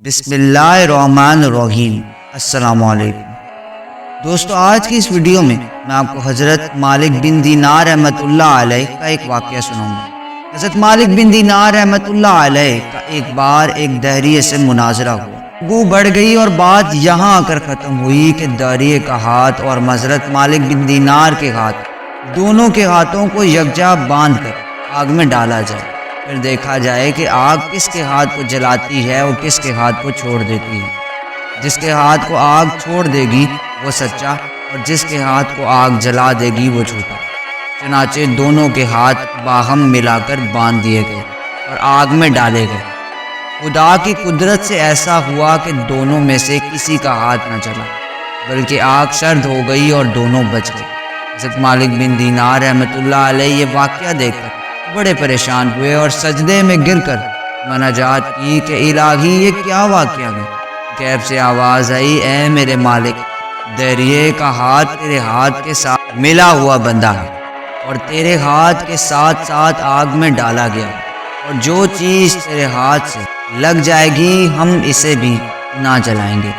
بسم اللہ الرحمن الرحیم۔ السلام علیکم دوستو، آج کی اس ویڈیو میں آپ کو حضرت مالک بن دینار رحمۃ اللہ علیہ کا ایک واقعہ سناؤں گا۔ حضرت مالک بن دینار رحمۃ اللہ علیہ کا ایک بار ایک دہریے سے مناظرہ ہوا، گفتگو بڑھ گئی اور بات یہاں آ کر ختم ہوئی کہ دہریے کا ہاتھ اور حضرت مالک بن دینار کے ہاتھ، دونوں کے ہاتھوں کو یکجا باندھ کر آگ میں ڈالا جائے، پھر دیکھا جائے کہ آگ کس کے ہاتھ کو جلاتی ہے اور کس کے ہاتھ کو چھوڑ دیتی ہے۔ جس کے ہاتھ کو آگ چھوڑ دے گی وہ سچا، اور جس کے ہاتھ کو آگ جلا دے گی وہ جھوٹا۔ چنانچہ دونوں کے ہاتھ باہم ملا کر باندھ دیے گئے اور آگ میں ڈالے گئے۔ خدا کی قدرت سے ایسا ہوا کہ دونوں میں سے کسی کا ہاتھ نہ جلا، بلکہ آگ سرد ہو گئی اور دونوں بچ گئے۔ حضرت مالک بن دینار رحمۃ اللہ علیہ یہ واقعہ دیکھ کر بڑے پریشان ہوئے اور سجدے میں گر کر مناجات کی کہ الہی یہ کیا واقعہ ہے۔ غیب سے آواز آئی، اے میرے مالک، دہریے کا ہاتھ تیرے ہاتھ کے ساتھ ملا ہوا بندہ ہے اور تیرے ہاتھ کے ساتھ ساتھ آگ میں ڈالا گیا، اور جو چیز تیرے ہاتھ سے لگ جائے گی ہم اسے بھی نہ جلائیں گے۔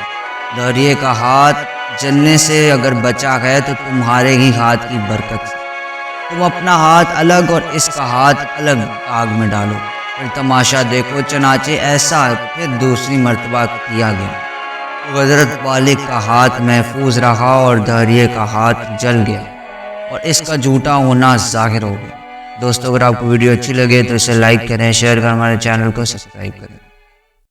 دہریے کا ہاتھ جلنے سے اگر بچا ہے تو تمہارے ہی ہاتھ کی برکت سے۔ تم اپنا ہاتھ الگ اور اس کا ہاتھ الگ آگ میں ڈالو، پھر تماشا دیکھو۔ چنانچہ ایسا پھر دوسری مرتبہ کیا گیا۔ حضرت مالک کا ہاتھ محفوظ رہا اور دہریے کا ہاتھ جل گیا اور اس کا جھوٹا ہونا ظاہر ہو گیا۔ دوستو، اگر آپ کو ویڈیو اچھی لگے تو اسے لائک کریں، شیئر کریں، ہمارے چینل کو سبسکرائب کریں۔